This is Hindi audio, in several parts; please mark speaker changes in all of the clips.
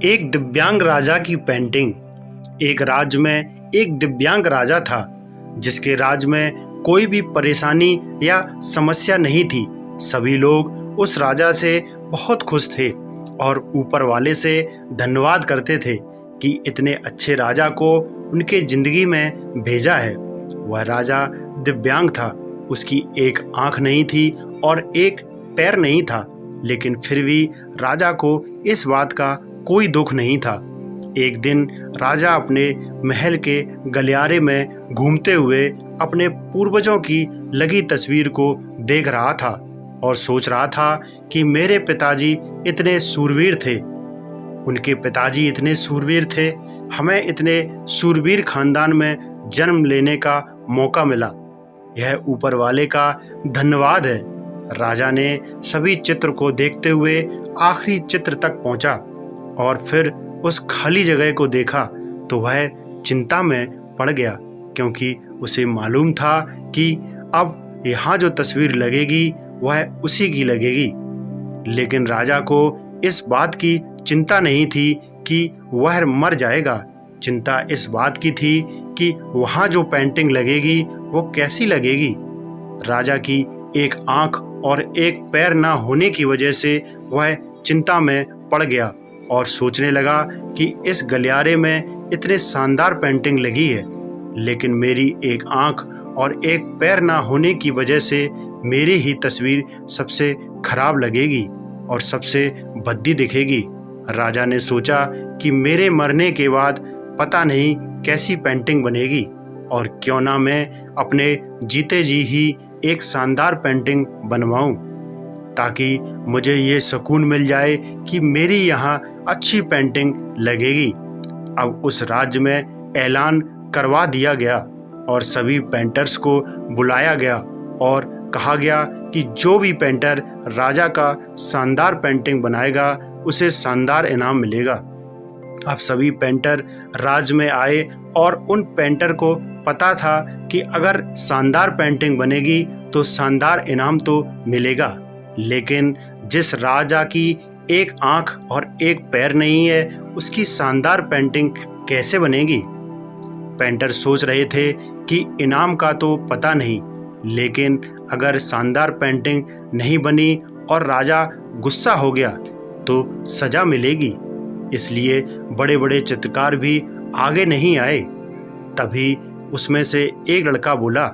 Speaker 1: एक दिव्यांग राजा की पेंटिंग। एक राज्य में एक दिव्यांग राजा था जिसके राज्य में कोई भी परेशानी या समस्या नहीं थी। सभी लोग उस राजा से बहुत खुश थे और ऊपर वाले से धन्यवाद करते थे कि इतने अच्छे राजा को उनके जिंदगी में भेजा है। वह राजा दिव्यांग था, उसकी एक आंख नहीं थी और एक पैर नहीं था, लेकिन फिर भी राजा को इस बात का कोई दुख नहीं था। एक दिन राजा अपने महल के गलियारे में घूमते हुए अपने पूर्वजों की लगी तस्वीर को देख रहा था और सोच रहा था कि मेरे पिताजी इतने सूरवीर थे, उनके पिताजी इतने सूरवीर थे, हमें इतने सूरवीर खानदान में जन्म लेने का मौका मिला। यह ऊपर वाले का धन्यवाद है। राजा ने सभी चित्र को देखते हुए आखिरी चित्र तक पहुंचा और फिर उस खाली जगह को देखा तो वह चिंता में पड़ गया, क्योंकि उसे मालूम था कि अब यहाँ जो तस्वीर लगेगी वह उसी की लगेगी। लेकिन राजा को इस बात की चिंता नहीं थी कि वह मर जाएगा। चिंता इस बात की थी कि वहाँ जो पेंटिंग लगेगी वो कैसी लगेगी। राजा की एक आंख और एक पैर ना होने की वजह से वह चिंता में पड़ गया और सोचने लगा कि इस गलियारे में इतने शानदार पेंटिंग लगी है, लेकिन मेरी एक आंख और एक पैर ना होने की वजह से मेरी ही तस्वीर सबसे खराब लगेगी और सबसे भद्दी दिखेगी। राजा ने सोचा कि मेरे मरने के बाद पता नहीं कैसी पेंटिंग बनेगी, और क्यों ना मैं अपने जीते जी ही एक शानदार पेंटिंग बनवाऊं, ताकि मुझे ये सुकून मिल जाए कि मेरी यहाँ अच्छी पेंटिंग लगेगी। अब उस राज्य में ऐलान करवा दिया गया और सभी पेंटर्स को बुलाया गया और कहा गया कि जो भी पेंटर राजा का शानदार पेंटिंग बनाएगा उसे शानदार इनाम मिलेगा। अब सभी पेंटर राज्य में आए और उन पेंटर को पता था कि अगर शानदार पेंटिंग बनेगी तो शानदार इनाम तो मिलेगा, लेकिन जिस राजा की एक आंख और एक पैर नहीं है उसकी शानदार पेंटिंग कैसे बनेगी। पेंटर सोच रहे थे कि इनाम का तो पता नहीं, लेकिन अगर शानदार पेंटिंग नहीं बनी और राजा गुस्सा हो गया तो सजा मिलेगी। इसलिए बड़े बड़े चित्रकार भी आगे नहीं आए। तभी उसमें से एक लड़का बोला,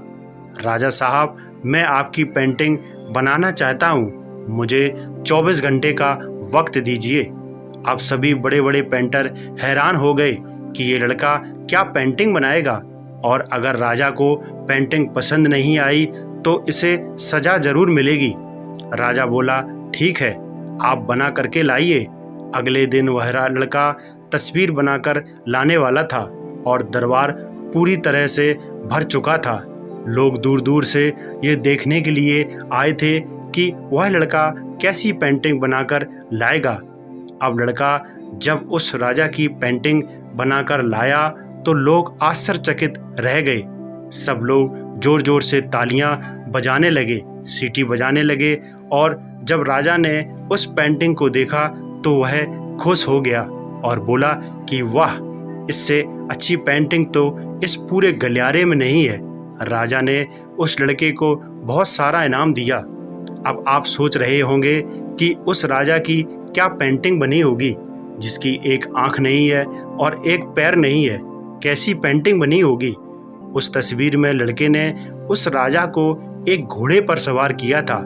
Speaker 1: राजा साहब, मैं आपकी पेंटिंग बनाना चाहता हूँ, मुझे 24 घंटे का वक्त दीजिए। अब सभी बड़े बड़े पेंटर हैरान हो गए कि ये लड़का क्या पेंटिंग बनाएगा, और अगर राजा को पेंटिंग पसंद नहीं आई तो इसे सजा जरूर मिलेगी। राजा बोला, ठीक है, आप बना करके लाइए। अगले दिन वह लड़का तस्वीर बनाकर लाने वाला था और दरबार पूरी तरह से भर चुका था। लोग दूर दूर से ये देखने के लिए आए थे कि वह लड़का कैसी पेंटिंग बनाकर लाएगा। अब लड़का जब उस राजा की पेंटिंग बनाकर लाया तो लोग आश्चर्यचकित रह गए। सब लोग जोर जोर से तालियां बजाने लगे, सीटी बजाने लगे, और जब राजा ने उस पेंटिंग को देखा तो वह खुश हो गया और बोला कि वाह, इससे अच्छी पेंटिंग तो इस पूरे गलियारे में नहीं है। राजा ने उस लड़के को बहुत सारा इनाम दिया। अब आप सोच रहे होंगे कि उस राजा की क्या पेंटिंग बनी होगी, जिसकी एक आंख नहीं है और एक पैर नहीं है, कैसी पेंटिंग बनी होगी। उस तस्वीर में लड़के ने उस राजा को एक घोड़े पर सवार किया था।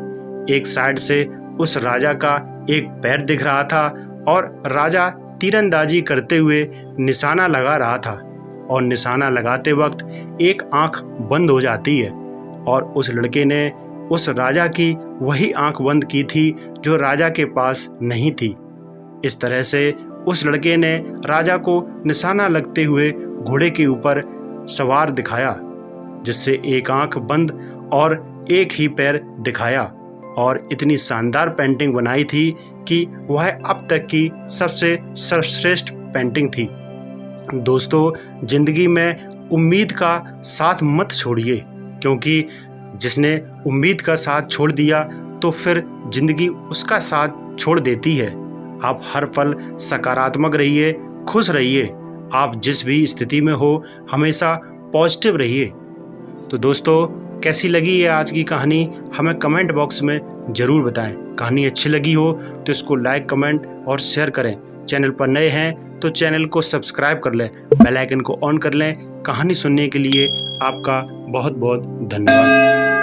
Speaker 1: एक साइड से उस राजा का एक पैर दिख रहा था और राजा तीरंदाजी करते हुए निशाना लगा रहा था, और निशाना लगाते वक्त एक आंख बंद हो जाती है, और उस लड़के ने उस राजा की वही आंख बंद की थी जो राजा के पास नहीं थी। इस तरह से उस लड़के ने राजा को निशाना लगते हुए घोड़े के ऊपर सवार दिखाया, जिससे एक आंख बंद और एक ही पैर दिखाया, और इतनी शानदार पेंटिंग बनाई थी कि वह अब तक की सबसे सर्वश्रेष्ठ पेंटिंग थी। दोस्तों, जिंदगी में उम्मीद का साथ मत छोड़िए, क्योंकि जिसने उम्मीद का साथ छोड़ दिया तो फिर जिंदगी उसका साथ छोड़ देती है। आप हर पल सकारात्मक रहिए, खुश रहिए। आप जिस भी स्थिति में हो हमेशा पॉजिटिव रहिए। तो दोस्तों, कैसी लगी ये आज की कहानी हमें कमेंट बॉक्स में ज़रूर बताएं। कहानी अच्छी लगी हो तो इसको लाइक, कमेंट और शेयर करें। चैनल पर नए हैं तो चैनल को सब्सक्राइब कर लें, बेल आइकन को ऑन कर लें। कहानी सुनने के लिए आपका बहुत बहुत धन्यवाद।